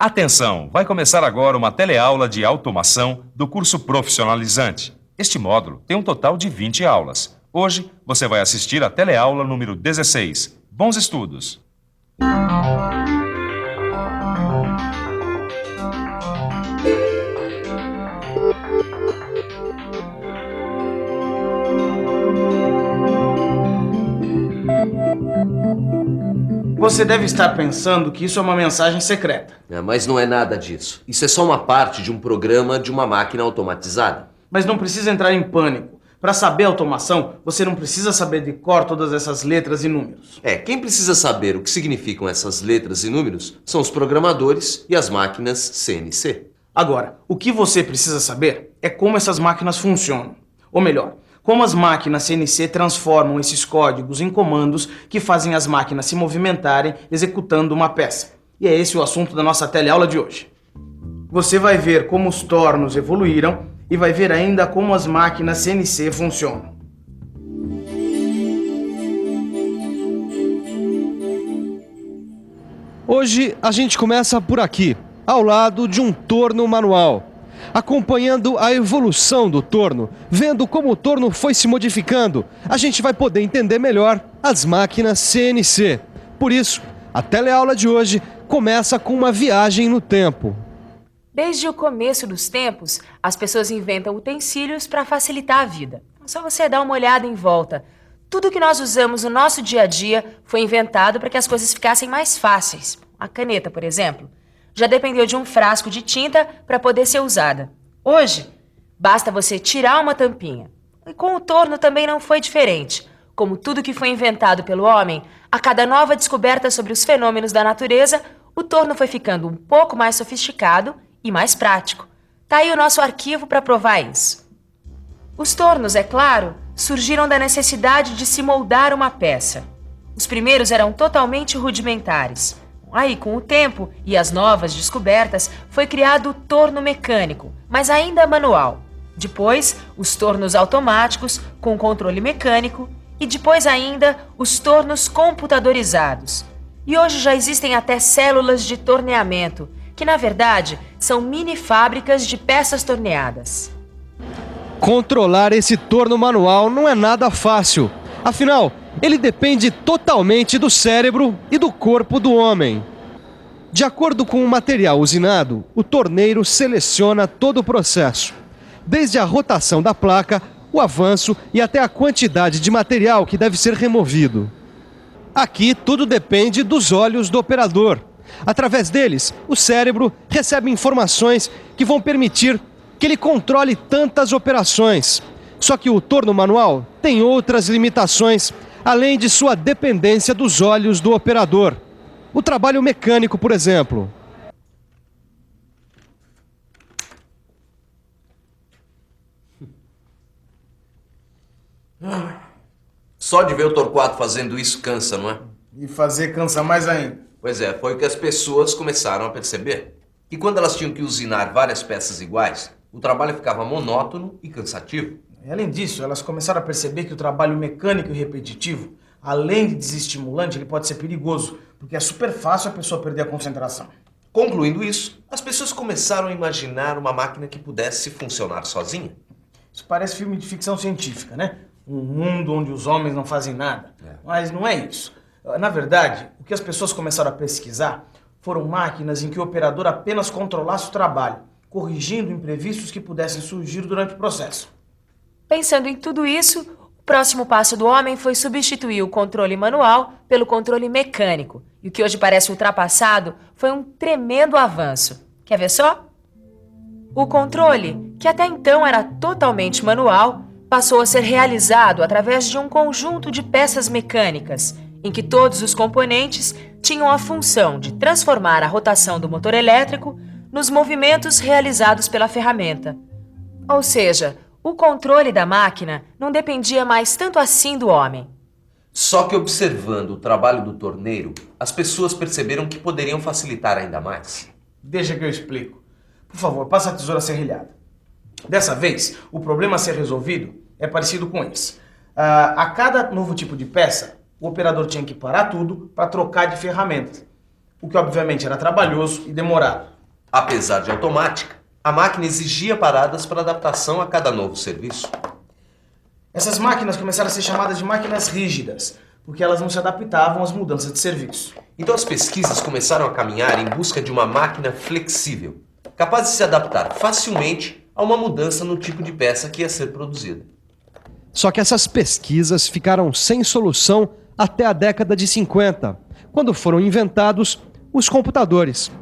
Atenção! Vai começar agora uma teleaula de automação do curso profissionalizante. Este módulo tem um total de 20 aulas. Hoje, você vai assistir a teleaula número 16. Bons estudos! Você deve estar pensando que isso é uma mensagem secreta. Mas não é nada disso. Isso é só uma parte de um programa de uma máquina automatizada. Mas não precisa entrar em pânico. Para saber automação, você não precisa saber de cor todas essas letras e números. Quem precisa saber o que significam essas letras e números são os programadores e as máquinas CNC. Agora, o que você precisa saber é como essas máquinas funcionam. Ou melhor, como as máquinas CNC transformam esses códigos em comandos que fazem as máquinas se movimentarem executando uma peça. E é esse o assunto da nossa teleaula de hoje. Você vai ver como os tornos evoluíram e vai ver ainda como as máquinas CNC funcionam. Hoje a gente começa por aqui, ao lado de um torno manual. Acompanhando a evolução do torno, vendo como o torno foi se modificando, a gente vai poder entender melhor as máquinas CNC. Por isso, a teleaula de hoje começa com uma viagem no tempo. Desde o começo dos tempos, as pessoas inventam utensílios para facilitar a vida. É só você dar uma olhada em volta. Tudo que nós usamos no nosso dia a dia foi inventado para que as coisas ficassem mais fáceis. A caneta, por exemplo, já dependeu de um frasco de tinta para poder ser usada. Hoje, basta você tirar uma tampinha. E com o torno também não foi diferente. Como tudo que foi inventado pelo homem, a cada nova descoberta sobre os fenômenos da natureza, o torno foi ficando um pouco mais sofisticado e mais prático. Tá aí o nosso arquivo para provar isso. Os tornos, é claro, surgiram da necessidade de se moldar uma peça. Os primeiros eram totalmente rudimentares. Aí, com o tempo e as novas descobertas, foi criado o torno mecânico, mas ainda manual. Depois, os tornos automáticos, com controle mecânico, e depois ainda, os tornos computadorizados. E hoje já existem até células de torneamento, que na verdade são mini fábricas de peças torneadas. Controlar esse torno manual não é nada fácil. Afinal, ele depende totalmente do cérebro e do corpo do homem. De acordo com o material usinado, o torneiro seleciona todo o processo, desde a rotação da placa, o avanço e até a quantidade de material que deve ser removido. Aqui tudo depende dos olhos do operador. Através deles, o cérebro recebe informações que vão permitir que ele controle tantas operações. Só que o torno manual tem outras limitações, além de sua dependência dos olhos do operador. O trabalho mecânico, por exemplo. Só de ver o Torquato fazendo isso cansa, não é? E fazer cansa mais ainda. Pois é, foi o que as pessoas começaram a perceber. Que quando elas tinham que usinar várias peças iguais, o trabalho ficava monótono e cansativo. E além disso, elas começaram a perceber que o trabalho mecânico e repetitivo, além de desestimulante, ele pode ser perigoso, porque é super fácil a pessoa perder a concentração. Concluindo isso, as pessoas começaram a imaginar uma máquina que pudesse funcionar sozinha. Isso parece filme de ficção científica, né? Um mundo onde os homens não fazem nada. Mas não é isso. Na verdade, o que as pessoas começaram a pesquisar foram máquinas em que o operador apenas controlasse o trabalho, corrigindo imprevistos que pudessem surgir durante o processo. Pensando em tudo isso, o próximo passo do homem foi substituir o controle manual pelo controle mecânico. E o que hoje parece ultrapassado foi um tremendo avanço. Quer ver só? O controle, que até então era totalmente manual, passou a ser realizado através de um conjunto de peças mecânicas, em que todos os componentes tinham a função de transformar a rotação do motor elétrico nos movimentos realizados pela ferramenta. Ou seja, o controle da máquina não dependia mais tanto assim do homem. Só que observando o trabalho do torneiro, as pessoas perceberam que poderiam facilitar ainda mais. Deixa que eu explico. Por favor, passa a tesoura serrilhada. Dessa vez, o problema a ser resolvido é parecido com esse. A cada novo tipo de peça, o operador tinha que parar tudo para trocar de ferramenta, o que obviamente era trabalhoso e demorado. Apesar de automática, a máquina exigia paradas para adaptação a cada novo serviço. Essas máquinas começaram a ser chamadas de máquinas rígidas, porque elas não se adaptavam às mudanças de serviço. Então as pesquisas começaram a caminhar em busca de uma máquina flexível, capaz de se adaptar facilmente a uma mudança no tipo de peça que ia ser produzida. Só que essas pesquisas ficaram sem solução até a década de 50, quando foram inventados os computadores.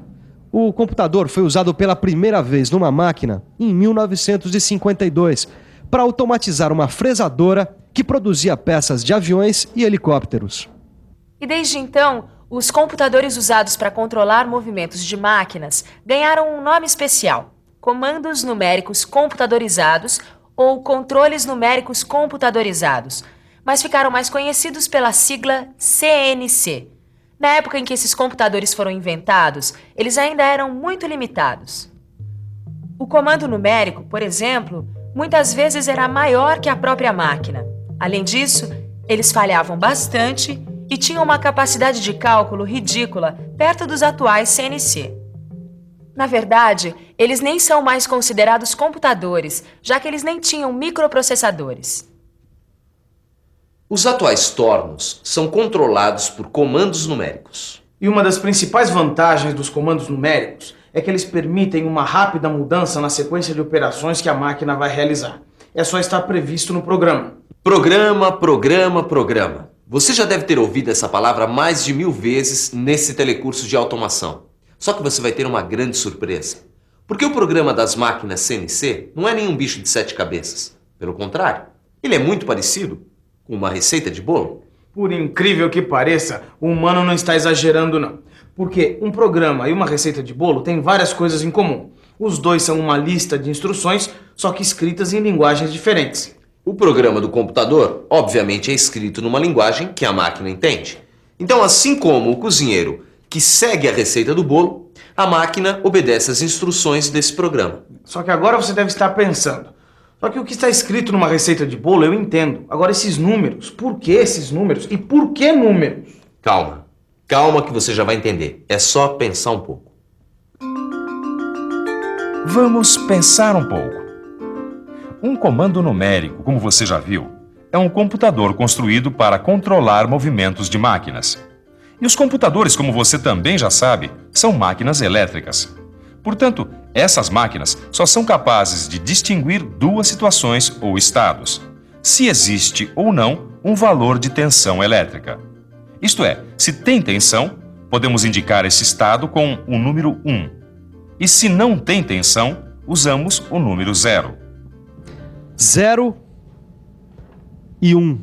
O computador foi usado pela primeira vez numa máquina em 1952 para automatizar uma fresadora que produzia peças de aviões e helicópteros. E desde então, os computadores usados para controlar movimentos de máquinas ganharam um nome especial: comandos numéricos computadorizados ou controles numéricos computadorizados, mas ficaram mais conhecidos pela sigla CNC. Na época em que esses computadores foram inventados, eles ainda eram muito limitados. O comando numérico, por exemplo, muitas vezes era maior que a própria máquina. Além disso, eles falhavam bastante e tinham uma capacidade de cálculo ridícula, perto dos atuais CNC. Na verdade, eles nem são mais considerados computadores, já que eles nem tinham microprocessadores. Os atuais tornos são controlados por comandos numéricos. E uma das principais vantagens dos comandos numéricos é que eles permitem uma rápida mudança na sequência de operações que a máquina vai realizar. É só estar previsto no programa. Programa. Você já deve ter ouvido essa palavra mais de 1000 vezes nesse telecurso de automação. Só que você vai ter uma grande surpresa. Porque o programa das máquinas CNC não é nenhum bicho de 7 cabeças. Pelo contrário, ele é muito parecido com uma receita de bolo. Por incrível que pareça, o humano não está exagerando não. Porque um programa e uma receita de bolo têm várias coisas em comum. Os dois são uma lista de instruções, só que escritas em linguagens diferentes. O programa do computador, obviamente, é escrito numa linguagem que a máquina entende. Então, assim como o cozinheiro que segue a receita do bolo, a máquina obedece às instruções desse programa. Só que agora você deve estar pensando: só que o que está escrito numa receita de bolo eu entendo. Agora esses números, por que esses números e por que números? Calma que você já vai entender. É só pensar um pouco. Vamos pensar um pouco. Um comando numérico, como você já viu, é um computador construído para controlar movimentos de máquinas. E os computadores, como você também já sabe, são máquinas elétricas. Portanto, essas máquinas só são capazes de distinguir duas situações ou estados: se existe ou não um valor de tensão elétrica. Isto é, se tem tensão, podemos indicar esse estado com o número 1. E se não tem tensão, usamos o número 0. 0 e 1.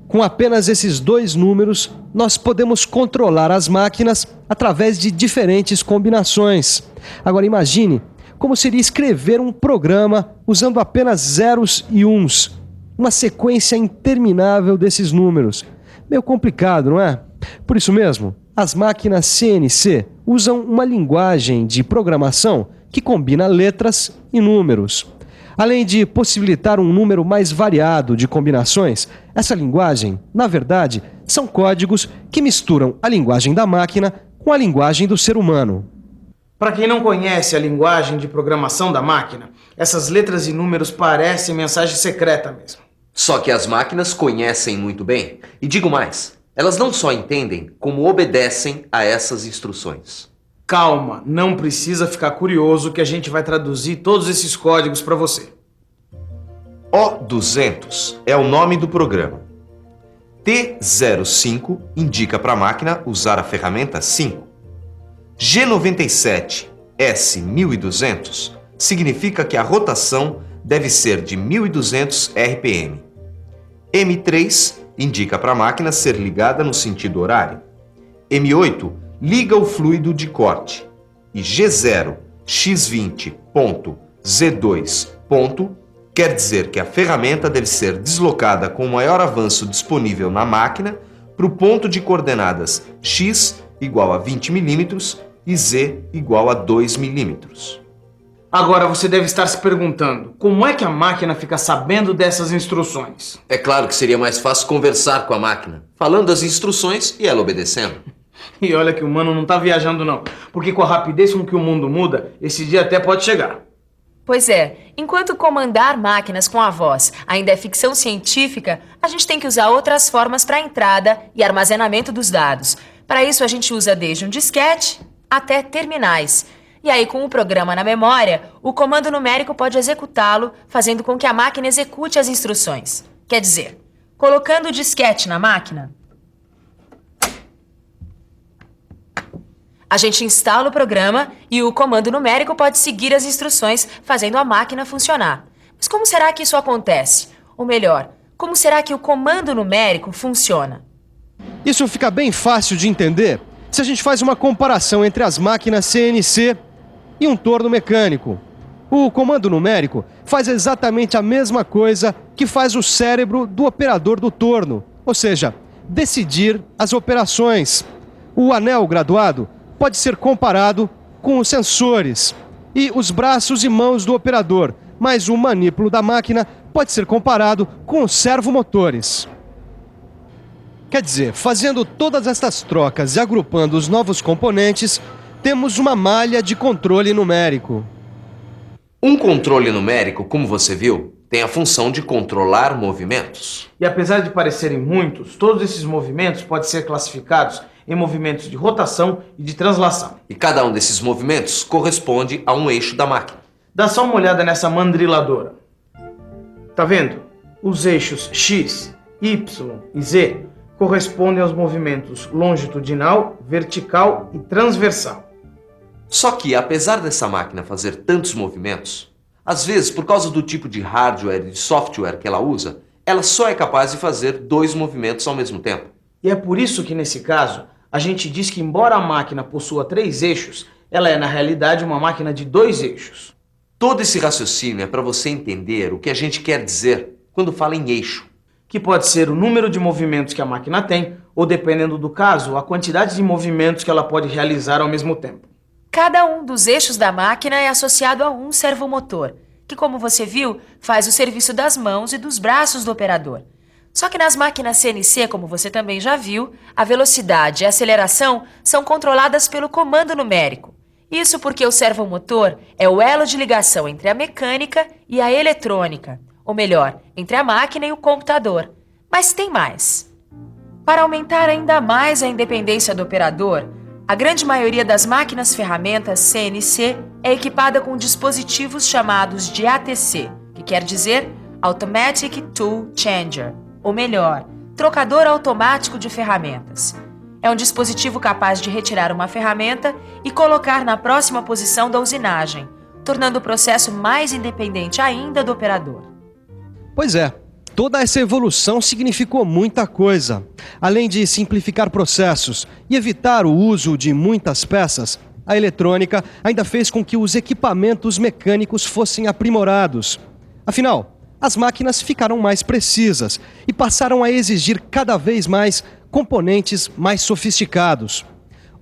Com apenas esses dois números, nós podemos controlar as máquinas através de diferentes combinações. Agora imagine como seria escrever um programa usando apenas zeros e uns. Uma sequência interminável desses números. Meio complicado, não é? Por isso mesmo, as máquinas CNC usam uma linguagem de programação que combina letras e números. Além de possibilitar um número mais variado de combinações, essa linguagem, na verdade, são códigos que misturam a linguagem da máquina com a linguagem do ser humano. Para quem não conhece a linguagem de programação da máquina, essas letras e números parecem mensagem secreta mesmo. Só que as máquinas conhecem muito bem. E digo mais, elas não só entendem, como obedecem a essas instruções. Calma, não precisa ficar curioso que a gente vai traduzir todos esses códigos para você. O200 é o nome do programa. T05 indica para a máquina usar a ferramenta 5. G97 S1200 significa que a rotação deve ser de 1200 RPM. M3 indica para a máquina ser ligada no sentido horário. M8 liga o fluido de corte. E G0 X20.Z2 quer dizer que a ferramenta deve ser deslocada com o maior avanço disponível na máquina para o ponto de coordenadas X igual a 20 mm e Z igual a 2 mm. Agora você deve estar se perguntando, como é que a máquina fica sabendo dessas instruções? É claro que seria mais fácil conversar com a máquina, falando as instruções e ela obedecendo. E olha que o mano não tá viajando não, porque com a rapidez com que o mundo muda, esse dia até pode chegar. Pois é, enquanto comandar máquinas com a voz ainda é ficção científica, a gente tem que usar outras formas para entrada e armazenamento dos dados. Para isso, a gente usa desde um disquete até terminais. E aí, com o programa na memória, o comando numérico pode executá-lo, fazendo com que a máquina execute as instruções. Quer dizer, colocando o disquete na máquina, a gente instala o programa e o comando numérico pode seguir as instruções, fazendo a máquina funcionar. Mas como será que isso acontece? Ou melhor, como será que o comando numérico funciona? Isso fica bem fácil de entender se a gente faz uma comparação entre as máquinas CNC e um torno mecânico. O comando numérico faz exatamente a mesma coisa que faz o cérebro do operador do torno, ou seja, decidir as operações. O anel graduado pode ser comparado com os sensores e os braços e mãos do operador, mas o manípulo da máquina pode ser comparado com os servomotores. Quer dizer, fazendo todas estas trocas e agrupando os novos componentes, temos uma malha de controle numérico. Um controle numérico, como você viu, tem a função de controlar movimentos. E apesar de parecerem muitos, todos esses movimentos podem ser classificados em movimentos de rotação e de translação. E cada um desses movimentos corresponde a um eixo da máquina. Dá só uma olhada nessa mandriladora. Tá vendo? Os eixos X, Y e Z correspondem aos movimentos longitudinal, vertical e transversal. Só que, apesar dessa máquina fazer tantos movimentos, às vezes, por causa do tipo de hardware e de software que ela usa, ela só é capaz de fazer 2 movimentos ao mesmo tempo. E é por isso que, nesse caso, a gente diz que, embora a máquina possua 3 eixos, ela é, na realidade, uma máquina de 2 eixos. Todo esse raciocínio é para você entender o que a gente quer dizer quando fala em eixo. Que pode ser o número de movimentos que a máquina tem, ou, dependendo do caso, a quantidade de movimentos que ela pode realizar ao mesmo tempo. Cada um dos eixos da máquina é associado a um servomotor, que, como você viu, faz o serviço das mãos e dos braços do operador. Só que nas máquinas CNC, como você também já viu, a velocidade e a aceleração são controladas pelo comando numérico. Isso porque o servomotor é o elo de ligação entre a mecânica e a eletrônica, ou melhor, entre a máquina e o computador. Mas tem mais. Para aumentar ainda mais a independência do operador, a grande maioria das máquinas-ferramentas CNC é equipada com dispositivos chamados de ATC, que quer dizer Automatic Tool Changer, ou melhor, trocador automático de ferramentas. É um dispositivo capaz de retirar uma ferramenta e colocar na próxima posição da usinagem, tornando o processo mais independente ainda do operador. Pois é, toda essa evolução significou muita coisa. Além de simplificar processos e evitar o uso de muitas peças, a eletrônica ainda fez com que os equipamentos mecânicos fossem aprimorados. Afinal, as máquinas ficaram mais precisas e passaram a exigir cada vez mais componentes mais sofisticados.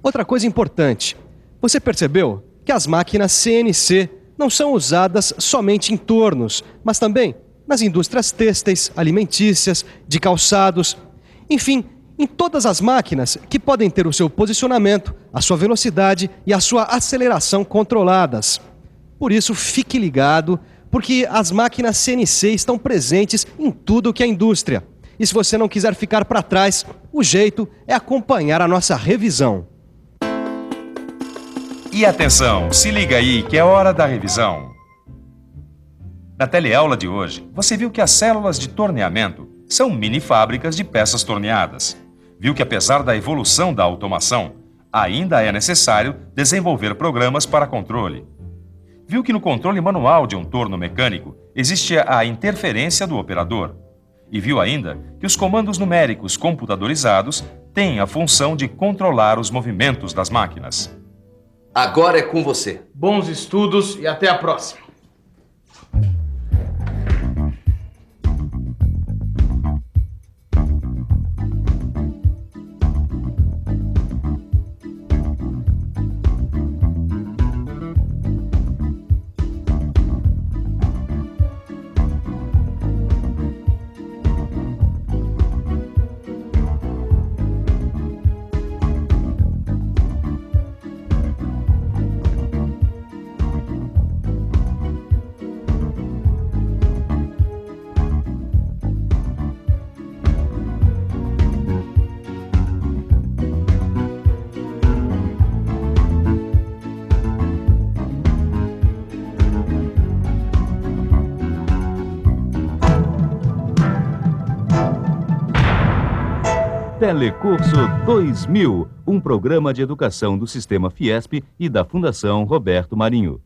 Outra coisa importante, você percebeu que as máquinas CNC não são usadas somente em tornos, mas também nas indústrias têxteis, alimentícias, de calçados, enfim, em todas as máquinas que podem ter o seu posicionamento, a sua velocidade e a sua aceleração controladas. Por isso, fique ligado, porque as máquinas CNC estão presentes em tudo que é indústria. E se você não quiser ficar para trás, o jeito é acompanhar a nossa revisão. E atenção, se liga aí que é hora da revisão. Na teleaula de hoje, você viu que as células de torneamento são mini fábricas de peças torneadas. Viu que apesar da evolução da automação, ainda é necessário desenvolver programas para controle. Viu que no controle manual de um torno mecânico existe a interferência do operador. E viu ainda que os comandos numéricos computadorizados têm a função de controlar os movimentos das máquinas. Agora é com você. Bons estudos e até a próxima. Telecurso 2000, um programa de educação do Sistema Fiesp e da Fundação Roberto Marinho.